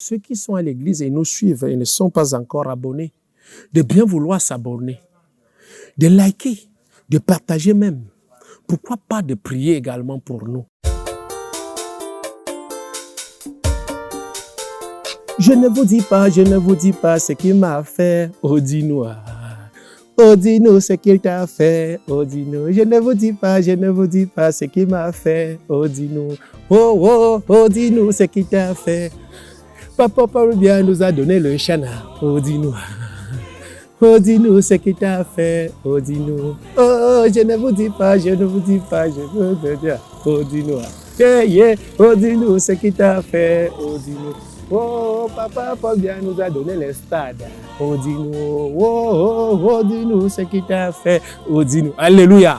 Ceux qui sont à l'église et nous suivent et ne sont pas encore abonnés, de bien vouloir s'abonner, de liker, de partager même. Pourquoi pas de prier également pour nous? Je ne vous dis pas ce qu'il m'a fait, oh dis-nous. Oh dis-nous ce qu'il t'a fait, oh dis-nous. Je ne vous dis pas ce qu'il m'a fait, oh dis-nous. Oh dis-nous ce qu'il t'a fait. Papa bien nous a donné le chana, oh dis-nous. Oh dis-nous ce qu'il t'a fait, oh dis-nous. Oh je ne vous dis pas, je veux dire, oh dis-nous. Yeah, oh dis-nous ce qu'il t'a fait, oh dis-nous. Oh, papa bien nous a donné le stade. Oh, dis-nous. Oh, dis-nous ce qu'il t'a fait. Oh, dis-nous. Alléluia.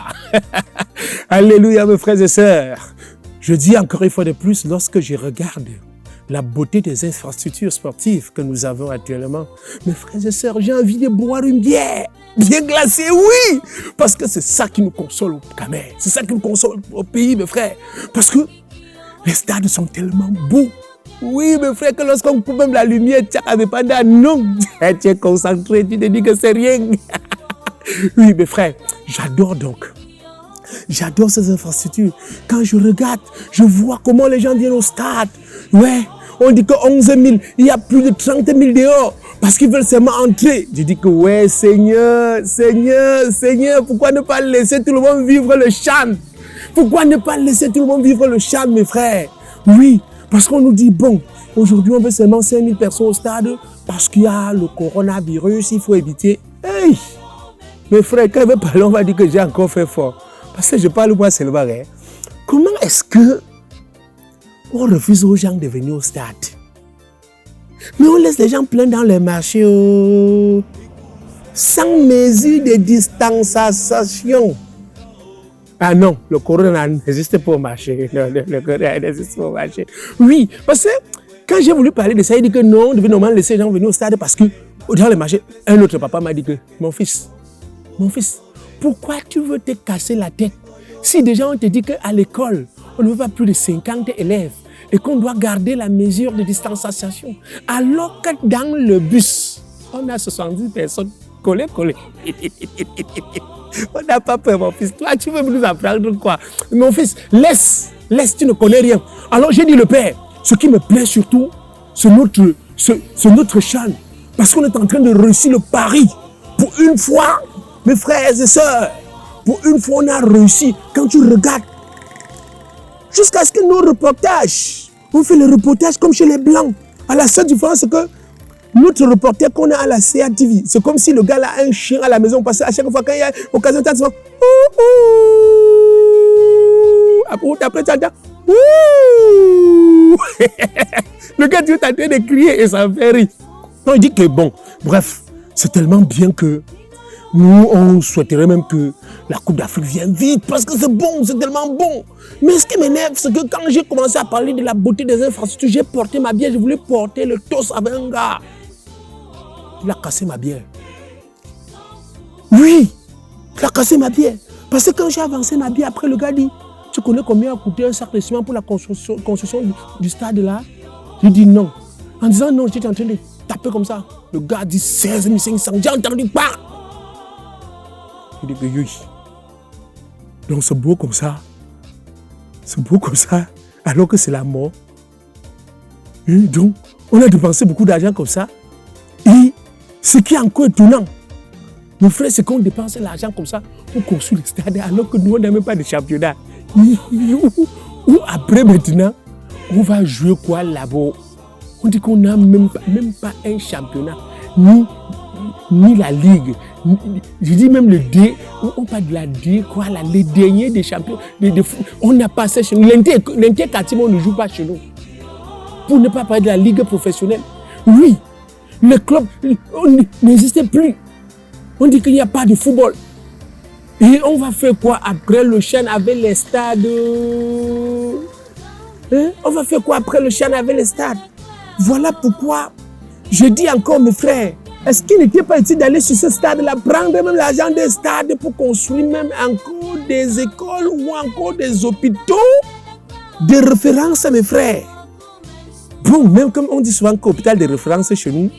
Alléluia, mes frères et sœurs. Je dis encore une fois de plus, lorsque je regarde la beauté des infrastructures sportives que nous avons actuellement, mes frères et sœurs, j'ai envie de boire une bière. Bien glacée, oui. Parce que c'est ça qui nous console au Cameroun. C'est ça qui nous console au pays, mes frères. Parce que les stades sont tellement beaux. Oui, mes frères, que lorsqu'on coupe même la lumière, tu n'avais pas d'air, non, tu es concentré, tu te dis que c'est rien. Oui, mes frères, j'adore ces infrastructures. Quand je regarde, je vois comment les gens viennent au stade. Ouais, on dit que 11 000, il y a plus de 30 000 dehors parce qu'ils veulent seulement entrer. Je dis que ouais, Seigneur, pourquoi ne pas laisser tout le monde vivre le chant? Pourquoi ne pas laisser tout le monde vivre le chant, mes frères? Oui. Parce qu'on nous dit, bon, aujourd'hui on veut seulement 5 000 personnes au stade parce qu'il y a le coronavirus, il faut éviter. Hey, mes frères, quand je vais parler, on va dire que j'ai encore fait fort. Parce que je parle moi seulement. Hein. Comment est-ce que on refuse aux gens de venir au stade? Mais on laisse les gens plein dans les marchés sans mesure de distanciation. Ah non, le corona n'existe pas au marché. Le corona n'existe pas au marché. Oui, parce que quand j'ai voulu parler de ça, il dit que non, on devait normalement laisser les gens venir au stade parce que dans le marché, un autre papa m'a dit que mon fils, pourquoi tu veux te casser la tête? Si déjà on te dit qu'à l'école, on ne veut pas plus de 50 élèves et qu'on doit garder la mesure de distanciation, alors que dans le bus, on a 70 personnes collées. On n'a pas peur, mon fils. Toi, tu veux nous apprendre quoi? Mon fils, laisse, tu ne connais rien. Alors j'ai dit le père, ce qui me plaît surtout, c'est notre chant. Parce qu'on est en train de réussir le pari. Pour une fois, mes frères et sœurs, pour une fois, on a réussi. Quand tu regardes, jusqu'à ce que nos reportages, on fait le reportage comme chez les Blancs. À la seule différence, c'est que notre reporter qu'on a à la CATV, c'est comme si le gars a un chien à la maison, parce qu'à chaque fois qu'il y a occasion de faire, après tu entends, le gars tu es en train de crier et ça me fait rire. On dit que bon, bref, c'est tellement bien que nous, on souhaiterait même que la Coupe d'Afrique vienne vite, parce que c'est bon, c'est tellement bon. Mais ce qui m'énerve, c'est que quand j'ai commencé à parler de la beauté des infrastructures, j'ai porté ma bière, je voulais porter le toast avec un gars. Il a cassé ma bière. Oui, il a cassé ma bière. Parce que quand j'ai avancé ma bière, après le gars dit, tu connais combien a coûté un sac de ciment pour la construction du stade là? Je dis non. En disant non, j'étais en train de taper comme ça. Le gars dit 16 500, j'ai entendu pas. Je dis que oui. Donc c'est beau comme ça. Alors que c'est la mort. Et donc, on a dépensé beaucoup d'argent comme ça. Et ce qui est encore étonnant, mon frère, c'est qu'on dépense l'argent comme ça pour construire le stade alors que nous, on n'a même pas de championnat. Ou après maintenant, on va jouer quoi là-bas? On dit qu'on n'a même pas un championnat, ni la ligue. Je dis même le D, on parle de la D, quoi, là, les derniers des champions. On n'a pas ça chez nous. L'inter-quartier, on ne joue pas chez nous. Pour ne pas parler de la ligue professionnelle. Oui. Le club n'existait plus. On dit qu'il n'y a pas de football. Et on va faire quoi après le chant avec les stades? On va faire quoi après le chant avec les stades? Voilà pourquoi je dis encore, mes frères, est-ce qu'il n'était pas utile d'aller sur ce stade-là, prendre même l'argent des stades pour construire même encore des écoles ou encore des hôpitaux de référence, mes frères? Donc, même comme on dit souvent qu'hôpital de référence chez nous,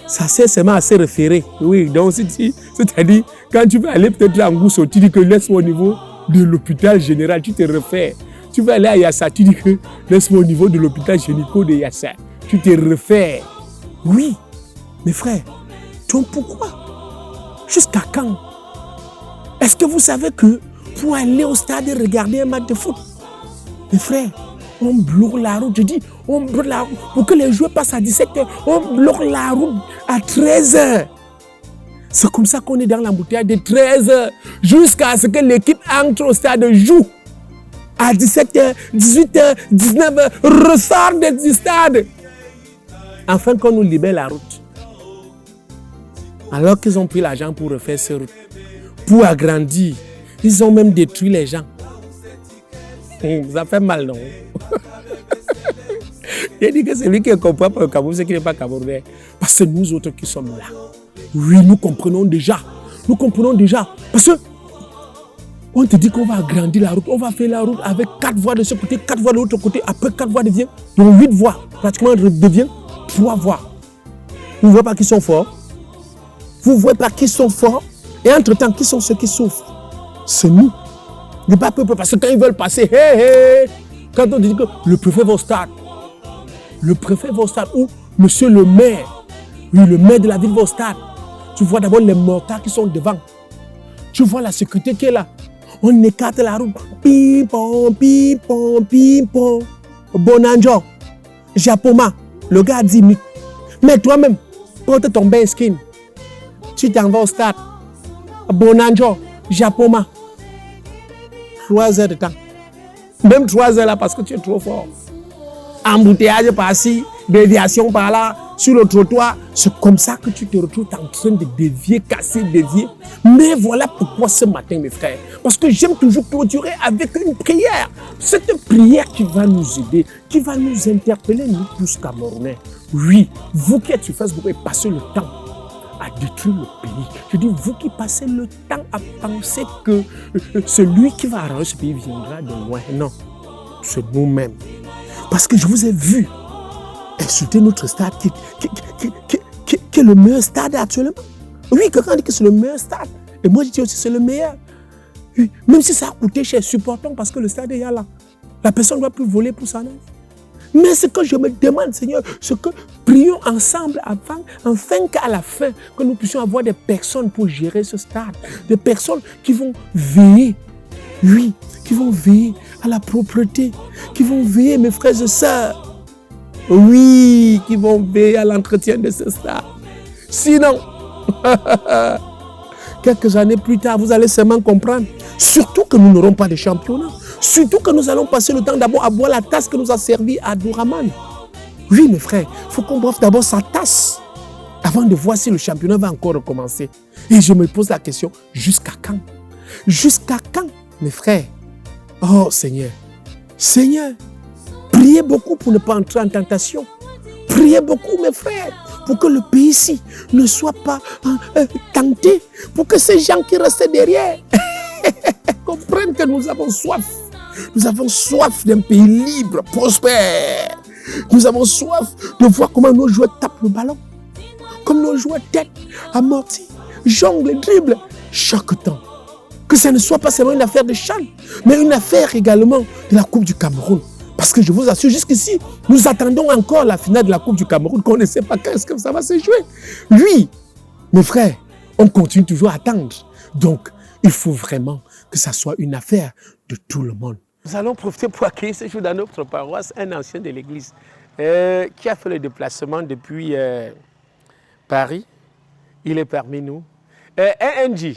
ça sert seulement à se référer. Oui, donc c'est-à-dire, quand tu vas aller peut-être à Ngousso, tu dis que laisse-moi au niveau de l'hôpital général, tu te réfères. Tu vas aller à Yassa, tu dis que laisse-moi au niveau de l'hôpital gynéco de Yassa. Tu te réfères. Oui, mes frères. Donc pourquoi? Jusqu'à quand? Est-ce que vous savez que pour aller au stade et regarder un match de foot, mes frères, on bloque la route. Je dis, on bloque la route. Pour que les joueurs passent à 17h, on bloque la route à 13h. C'est comme ça qu'on est dans l'embouteillage de 13h jusqu'à ce que l'équipe entre au stade et joue. À 17h, 18h, 19h, ressort du stade. Afin qu'on nous libère la route. Alors qu'ils ont pris l'argent pour refaire cette route. Pour agrandir. Ils ont même détruit les gens. Ça fait mal, non? Il dit que c'est lui qui ne comprend pas le Cameroun, c'est qui n'est pas Camerounais. Parce que nous autres qui sommes là, oui, nous comprenons déjà. Nous comprenons déjà. Parce que on te dit qu'on va agrandir la route. On va faire la route avec 4 voies de ce côté, 4 voies de l'autre côté. Après 4 voies devient, donc 8 voies. Pratiquement devient 3 voies. Vous ne voyez pas qui sont forts? Vous ne voyez pas qui sont forts? Et entre-temps, qui sont ceux qui souffrent? C'est nous. Le pas peuple, parce que quand ils veulent passer, quand on dit que le préfet va au stade, ou monsieur le maire, oui, le maire de la ville va au stade, tu vois d'abord les mortards qui sont devant, tu vois la sécurité qui est là, on écarte la route, pim-pom, pim-pom, pim-pom, Bonanjo, Japoma, le gars a 10 minutes, mais toi-même, porte ton bain skin, tu t'en vas au stade, Bonanjo, Japoma, 3 heures de temps. Même 3 heures là parce que tu es trop fort. Embouteillage par-ci, déviation par-là, sur le trottoir. C'est comme ça que tu te retrouves en train de dévier, casser, dévier. Mais voilà pourquoi ce matin, mes frères. Parce que j'aime toujours clôturer avec une prière. Cette prière qui va nous aider, qui va nous interpeller, nous tous Camerounais. Oui, vous qui êtes sur Facebook et passez le temps à détruire le pays. Je dis, vous qui passez le temps à penser que celui qui va arranger ce pays viendra de loin. Non, c'est nous-mêmes. Parce que je vous ai vu insulter notre stade qui est le meilleur stade actuellement. Oui, quelqu'un dit que c'est le meilleur stade. Et moi, je dis aussi que c'est le meilleur. Oui, même si ça a coûté cher, supportons parce que le stade est là. La personne ne doit plus voler pour s'en aller. Mais ce que je me demande, Seigneur, c'est que prions ensemble afin qu'à la fin, que nous puissions avoir des personnes pour gérer ce stade. Des personnes qui vont veiller, oui, qui vont veiller à la propreté, qui vont veiller, mes frères et sœurs, oui, qui vont veiller à l'entretien de ce stade. Sinon, quelques années plus tard, vous allez seulement comprendre, surtout que nous n'aurons pas de championnat. Surtout que nous allons passer le temps d'abord à boire la tasse que nous a servi à Douraman. Oui, mes frères, il faut qu'on boive d'abord sa tasse avant de voir si le championnat va encore recommencer. Et je me pose la question, jusqu'à quand? Jusqu'à quand, mes frères? Oh Seigneur, Seigneur, priez beaucoup pour ne pas entrer en tentation. Priez beaucoup, mes frères, pour que le pays-ci ne soit pas tenté, pour que ces gens qui restent derrière comprennent que nous avons soif. Nous avons soif d'un pays libre, prospère. Nous avons soif de voir comment nos joueurs tapent le ballon. Comme nos joueurs tête, amortis, jonglent, dribblent chaque temps. Que ça ne soit pas seulement une affaire de CHAN, mais une affaire également de la Coupe du Cameroun. Parce que je vous assure, jusqu'ici, nous attendons encore la finale de la Coupe du Cameroun, qu'on ne sait pas quand est-ce que ça va se jouer. Oui, mes frères, on continue toujours à attendre. Donc, il faut vraiment que ça soit une affaire de tout le monde. Nous allons profiter pour accueillir ce jour dans notre paroisse un ancien de l'église qui a fait le déplacement depuis Paris. Il est parmi nous. NG,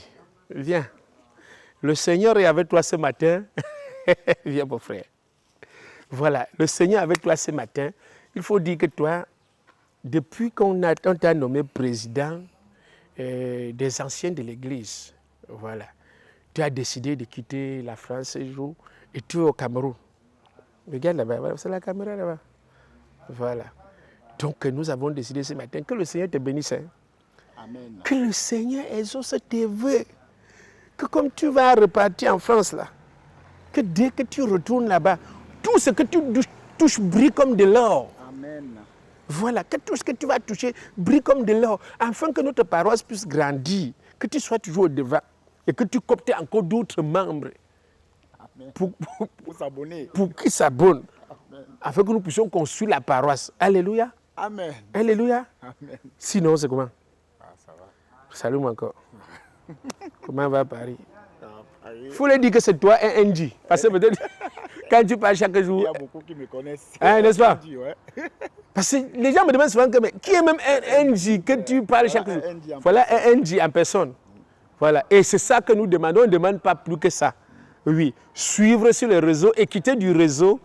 viens. Le Seigneur est avec toi ce matin. Viens, mon frère. Voilà, le Seigneur est avec toi ce matin. Il faut dire que toi, depuis qu'on t'a nommé président des anciens de l'église, voilà, tu as décidé de quitter la France ce jour et tu es au Cameroun. Regarde là-bas, c'est la caméra là-bas. Voilà. Donc nous avons décidé ce matin que le Seigneur te bénisse. Hein? Amen. Que le Seigneur exauce tes vœux. Que comme tu vas repartir en France là, que dès que tu retournes là-bas, tout ce que tu touches brille comme de l'or. Amen. Voilà, que tout ce que tu vas toucher brille comme de l'or, afin que notre paroisse puisse grandir, que tu sois toujours au devant et que tu cooptes encore d'autres membres pour s'abonner. Pour qu'ils s'abonnent, afin que nous puissions construire la paroisse. Alléluia. Amen. Alléluia. Amen. Sinon, c'est comment? Ça va. Salut encore. Comment va Paris? Il Il faut leur dire que c'est toi un NG. Parce que peut-être, quand tu parles chaque jour... y a beaucoup qui me connaissent. Hein, n'est-ce pas? Ouais. Parce que les gens me demandent souvent que, mais, qui est même un NG que tu parles chaque jour? Voilà un NG en personne. Voilà. Et c'est ça que nous demandons. On ne demande pas plus que ça. Oui. Suivre sur les réseaux et quitter du réseau,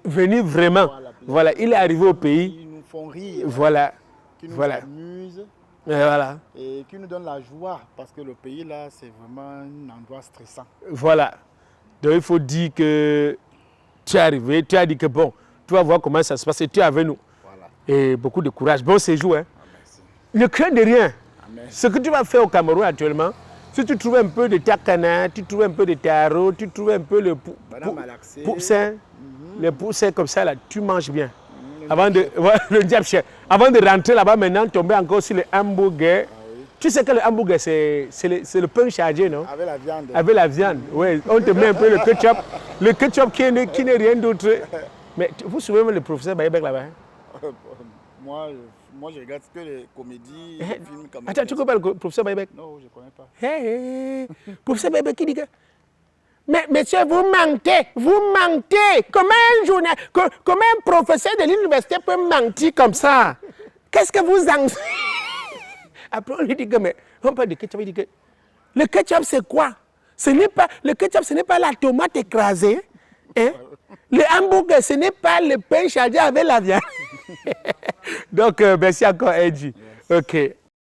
venir vraiment. Voilà. Il est arrivé au pays. Ils nous font rire. Voilà. Qui nous voilà. amusent. Et voilà. Et qui nous donne la joie. Parce que le pays là, c'est vraiment un endroit stressant. Voilà. Donc il faut dire que tu es arrivé, tu as dit que bon, tu vas voir comment ça se passe et tu es avec nous. Voilà. Et beaucoup de courage. Bon séjour. Hein. Ah, merci. Ne crains de rien. Amen. Ce que tu vas faire au Cameroun actuellement, si tu trouves un peu de takana, tu trouves un peu de taro, tu trouves un peu le poussin, les poussins comme ça, là, tu manges bien. Avant de, le diable, avant de rentrer là-bas, maintenant, tomber encore sur le hamburger. Ah, oui. Tu sais que le hamburger, c'est le pain chargé, non? Avec la viande. Avec la viande, oui. On te met un peu le ketchup. Le ketchup qui n'est rien d'autre. Mais vous vous souvenez le professeur Bayebek là-bas? Hein? Moi, je regarde que les comédies, les films comme ça. Attends, tu connais pas le professeur Bayebek? Non, je ne connais pas. Hey, professeur Bayebek qui dit que... Mais monsieur, vous mentez. Comment un professeur de l'université peut mentir comme ça? Qu'est-ce que vous en... Après, on lui dit que, mais on parle de ketchup, il dit que... Le ketchup, c'est quoi? Le ketchup, ce n'est pas la tomate écrasée. Hein? Le hamburger, ce n'est pas le pain chargé avec la viande. Donc, merci encore, Edgy. Yes. OK.